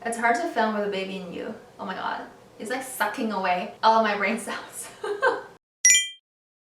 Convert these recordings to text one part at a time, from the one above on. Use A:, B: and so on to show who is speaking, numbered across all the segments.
A: It's hard to film with a baby in you. Oh my god. It's like sucking away all of my brain cells.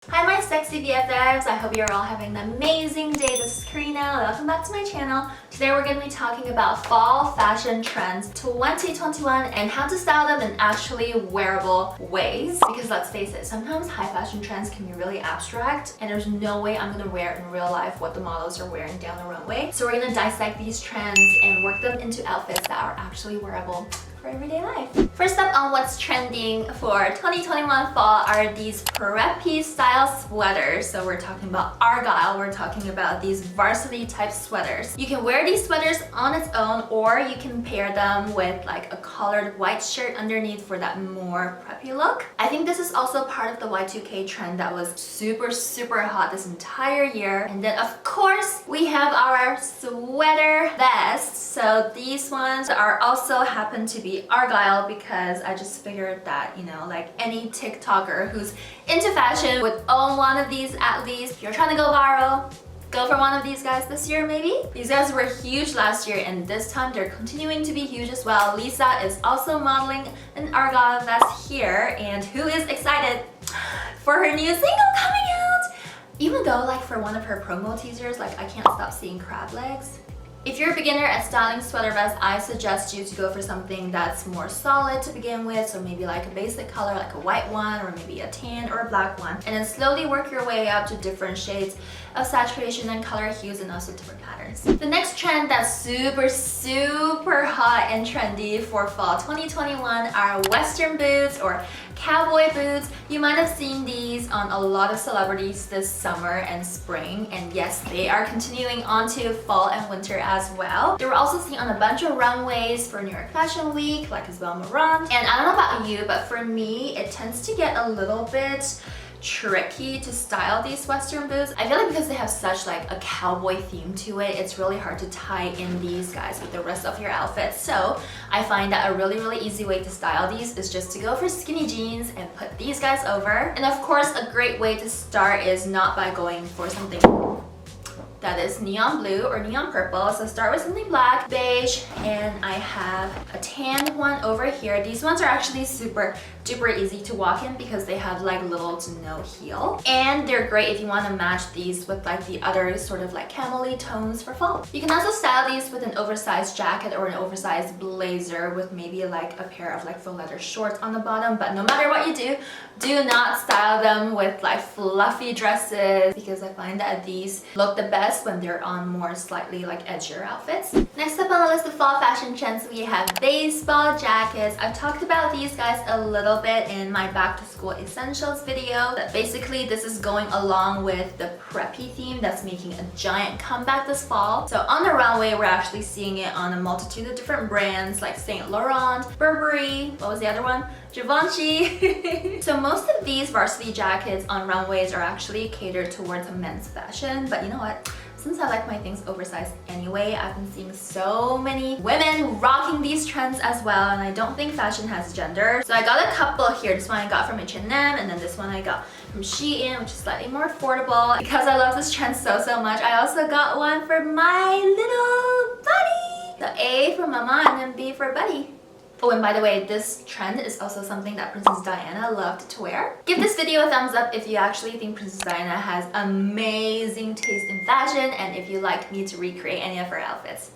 A: Hi my sexy BFFs, I hope you're all having an amazing day. This is Karina, welcome back to my channel. Today we're going to be talking about fall fashion trends 2021 and how to style them in actually wearable ways. Because let's face it, sometimes high fashion trends can be really abstract and there's no way I'm going to wear in real life what the models are wearing down the runway. So we're going to dissect these trends and work them into outfits that are actually wearable for everyday life. First up on what's trending for 2021 fall are these preppy style sweaters. So we're talking about argyle, we're talking about these varsity type sweaters. You can wear these sweaters on its own or you can pair them with like a collared white shirt underneath for that more preppy look. I think this is also part of the Y2K trend that was super hot this entire year. And then of course we have our sweater vests. So these ones are also happen to be argyle because I just figured that, you know, like any TikToker who's into fashion would own one of these at least. If you're trying to go viral, go for one of these guys this year maybe. These guys were huge last year and this time they're continuing to be huge as well. Lisa is also modeling an argyle vest here, and who is excited for her new single coming out? Even though like for one of her promo teasers, like I can't stop seeing crab legs. If you're a beginner at styling sweater vests, I suggest you to go for something that's more solid to begin with. So maybe like a basic color, like a white one, or maybe a tan or a black one. And then slowly work your way up to different shades of saturation and color hues and also different patterns. The next trend that's super hot and trendy for fall 2021 are Western boots or cowboy boots. You might have seen these on a lot of celebrities this summer and spring, and yes, they are continuing on to fall and winter as well. They were also seen on a bunch of runways for New York Fashion Week, like as well Moran. And I don't know about you, but for me, it tends to get a little bit tricky to style these Western boots. I feel like because they have such like a cowboy theme to it, it's really hard to tie in these guys with the rest of your outfit. So I find that a really easy way to style these is just to go for skinny jeans and put these guys over. And of course, a great way to start is not by going for something that is neon blue or neon purple. So start with something black, beige, and I have a tan one over here. These ones are actually super duper easy to walk in because they have like little to no heel. And they're great if you want to match these with like the other sort of like camel-y tones for fall. You can also style these with an oversized jacket or an oversized blazer with maybe like a pair of like faux leather shorts on the bottom. But no matter what you do not style them with like fluffy dresses because I find that these look the best when they're on more slightly like edgier outfits. Next up on the list of fall fashion trends, we have baseball jackets. I've talked about these guys a little bit in my back to school essentials video. But basically this is going along with the preppy theme that's making a giant comeback this fall. So on the runway, we're actually seeing it on a multitude of different brands like Saint Laurent, Burberry, what was the other one? Givenchy. So most of these varsity jackets on runways are actually catered towards a men's fashion, but you know what? Since I like my things oversized anyway, I've been seeing so many women rocking these trends as well, and I don't think fashion has gender. So I got a couple here. This one I got from H&M, and then this one I got from Shein, which is slightly more affordable. Because I love this trend so much, I also got one for my little buddy. The A for mama and then B for buddy. Oh, and by the way, this trend is also something that Princess Diana loved to wear. Give this video a thumbs up if you actually think Princess Diana has amazing taste in fashion and if you'd like me to recreate any of her outfits.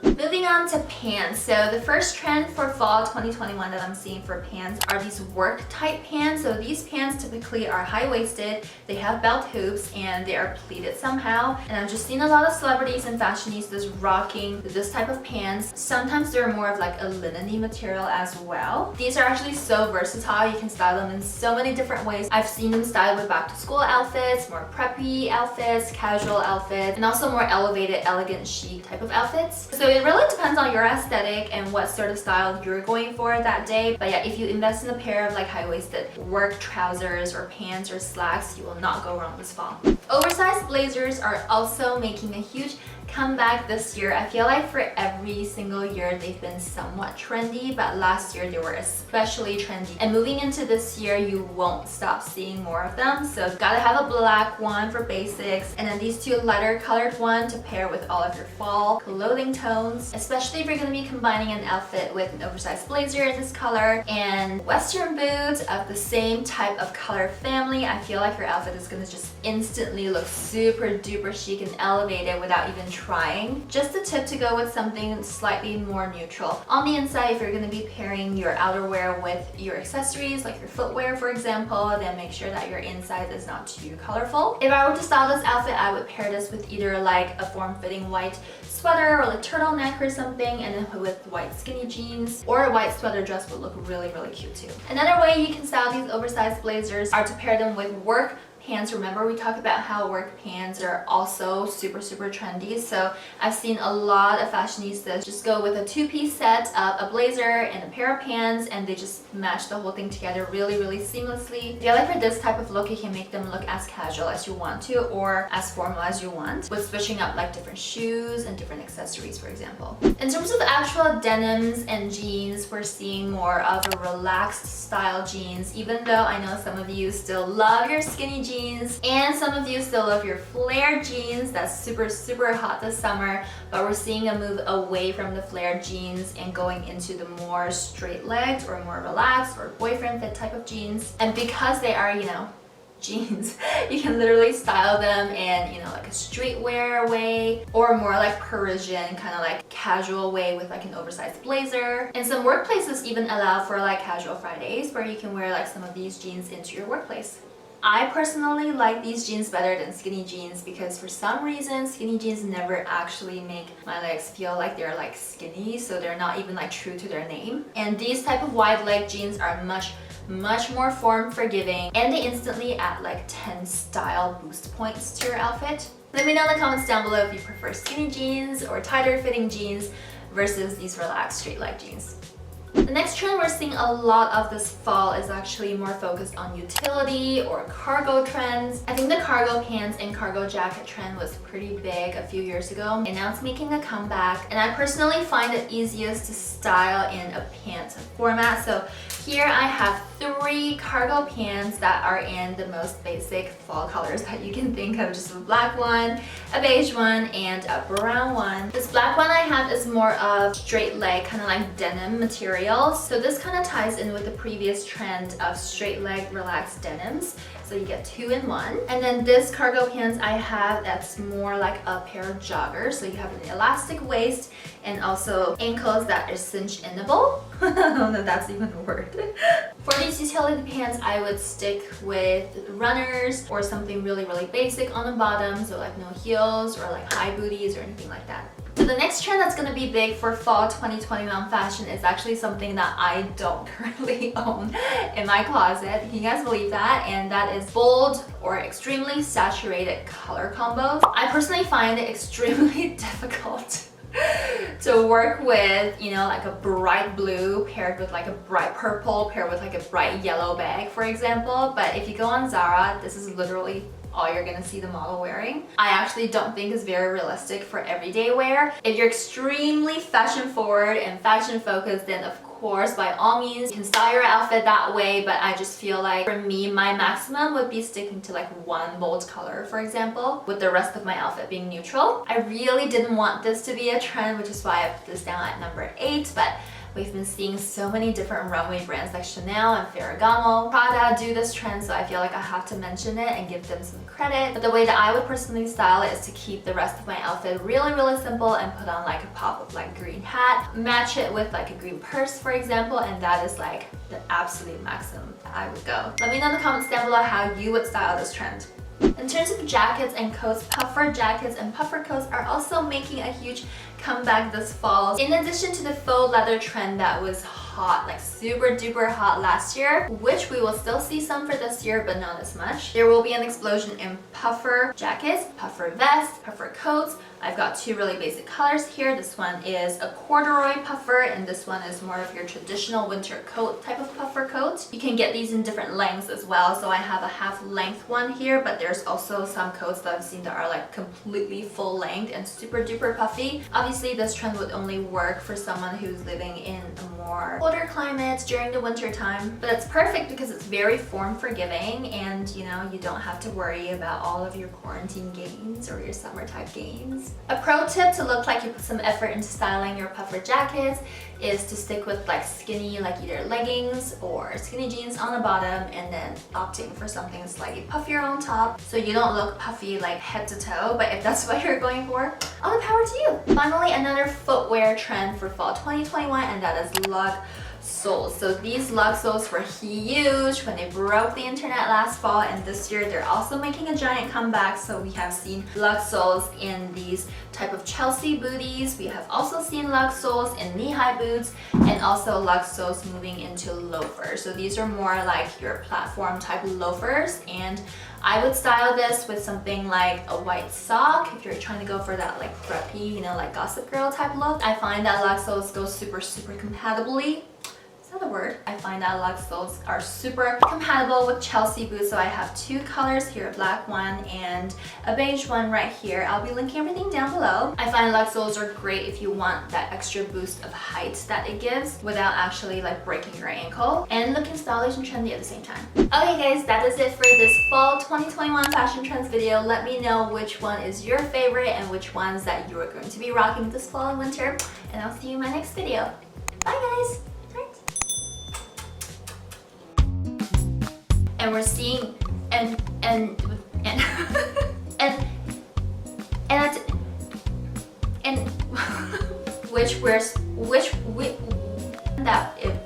A: Moving on to pants. So the first trend for fall 2021 that I'm seeing for pants are these work type pants. So these pants typically are high-waisted, they have belt hoops, and they are pleated somehow. And I've just seen a lot of celebrities and fashionistas rocking this type of pants. Sometimes they're more of like a linen-y material as well. These are actually so versatile. You can style them in so many different ways. I've seen them styled with back to school outfits, more preppy outfits, casual outfits, and also more elevated, elegant, chic type of outfits. So it really depends on your aesthetic and what sort of style you're going for that day. But yeah, if you invest in a pair of like high-waisted work trousers or pants or slacks, you will not go wrong this fall. Oversized blazers are also making a huge comeback this year. I feel like for every single year they've been somewhat trendy, but last year they were especially trendy. And moving into this year, you won't stop seeing more of them. So gotta have a black one for basics, and then these two lighter colored ones to pair with all of your fall clothing tones, especially if you're gonna be combining an outfit with an oversized blazer in this color and Western boots of the same type of color family. I feel like your outfit is gonna just instantly look super duper chic and elevated without even trying. Just a tip to go with something slightly more neutral. On the inside, if you're going to be pairing your outerwear with your accessories, like your footwear for example, then make sure that your inside is not too colorful. If I were to style this outfit, I would pair this with either like a form-fitting white sweater or like turtleneck or something, and then with white skinny jeans, or a white sweater dress would look really cute too. Another way you can style these oversized blazers are to pair them with work pants. Remember, we talked about how work pants are also super trendy. So I've seen a lot of fashionistas just go with a two-piece set of a blazer and a pair of pants, and they just match the whole thing together really seamlessly. I feel like for this type of look, you can make them look as casual as you want to or as formal as you want, with switching up like different shoes and different accessories, for example. In terms of actual denims and jeans, we're seeing more of a relaxed style jeans, even though I know some of you still love your skinny jeans and some of you still love your flare jeans. That's super hot this summer, but we're seeing a move away from the flare jeans and going into the more straight legged or more relaxed or boyfriend fit type of jeans. And because they are, you know, jeans, you can literally style them in, you know, like a streetwear way or more like Parisian kind of like casual way with like an oversized blazer. And some workplaces even allow for like casual Fridays where you can wear like some of these jeans into your workplace. I personally like these jeans better than skinny jeans because for some reason skinny jeans never actually make my legs feel like they're like skinny, so they're not even like true to their name. And these type of wide leg jeans are much more form forgiving, and they instantly add like 10 style boost points to your outfit. Let me know in the comments down below if you prefer skinny jeans or tighter fitting jeans versus these relaxed straight leg jeans. The next trend we're seeing a lot of this fall is actually more focused on utility or cargo trends. I think the cargo pants and cargo jacket trend was pretty big a few years ago, and now it's making a comeback. And I personally find it easiest to style in a pant format. So here I have 3 cargo pants that are in the most basic fall colors that you can think of. Just a black one, a beige one, and a brown one. This black one I have is more of straight leg, kind of like denim material. So this kind of ties in with the previous trend of straight leg relaxed denims. So you get 2 in 1. And then this cargo pants I have, that's more like a pair of joggers. So you have an elastic waist and also ankles that are cinch-inable. I don't know if that's even a word. For these utility pants, I would stick with runners or something really basic on the bottom. So like no heels or like high booties or anything like that. So the next trend that's going to be big for fall 2021 fashion is actually something that I don't currently own in my closet. Can you guys believe that? And that is bold or extremely saturated color combos. I personally find it extremely difficult to work with, you know, like a bright blue paired with like a bright purple paired with like a bright yellow bag, for example. But if you go on Zara, this is literally all you're gonna see the model wearing. I actually don't think is very realistic for everyday wear. If you're extremely fashion forward and fashion focused, then of course, by all means, you can style your outfit that way, but I just feel like for me, my maximum would be sticking to like one bold color, for example, with the rest of my outfit being neutral. I really didn't want this to be a trend, which is why I put this down at number 8, but we've been seeing so many different runway brands like Chanel and Ferragamo, Prada do this trend, so I feel like I have to mention it and give them some credit. But the way that I would personally style it is to keep the rest of my outfit really simple and put on like a pop of like green hat, match it with like a green purse, for example, and that is like the absolute maximum that I would go. Let me know in the comments down below how you would style this trend. In terms of jackets and coats, puffer jackets and puffer coats are also making a huge comeback this fall. In addition to the faux leather trend that was hot, like super duper hot last year, which we will still see some for this year, but not as much. There will be an explosion in puffer jackets, puffer vests, puffer coats, I've got two really basic colors here. This one is a corduroy puffer and this one is more of your traditional winter coat type of puffer coat. You can get these in different lengths as well. So I have a half length one here, but there's also some coats that I've seen that are like completely full length and super duper puffy. Obviously this trend would only work for someone who's living in a more colder climate during the winter time, but it's perfect because it's very form forgiving and you know, you don't have to worry about all of your quarantine gains or your summer type gains. A pro tip to look like you put some effort into styling your puffer jackets is to stick with like skinny, like either leggings or skinny jeans on the bottom and then opting for something slightly puffier on top so you don't look puffy like head to toe. But if that's what you're going for, all the power to you. Finally, another footwear trend for fall 2021, and that is lug soles. So these lug soles were huge when they broke the internet last fall, and this year they're also making a giant comeback. So we have seen lug soles in these type of Chelsea booties. We have also seen lug soles in knee-high boots and also lug soles moving into loafers. So these are more like your platform type loafers, and I would style this with something like a white sock if you're trying to go for that like preppy, you know, like Gossip Girl type look. I find that lug soles go super compatibly. Is that a word? I find that lug soles are super compatible with Chelsea boots. So I have two colors here, a black one and a beige one right here. I'll be linking everything down below. I find lug soles are great if you want that extra boost of height that it gives without actually like breaking your ankle and looking stylish and trendy at the same time. Okay guys, that is it for this fall 2021 fashion trends video. Let me know which one is your favorite and which ones that you are going to be rocking this fall and winter, and I'll see you in my next video. Bye guys! And we're seeing and which that if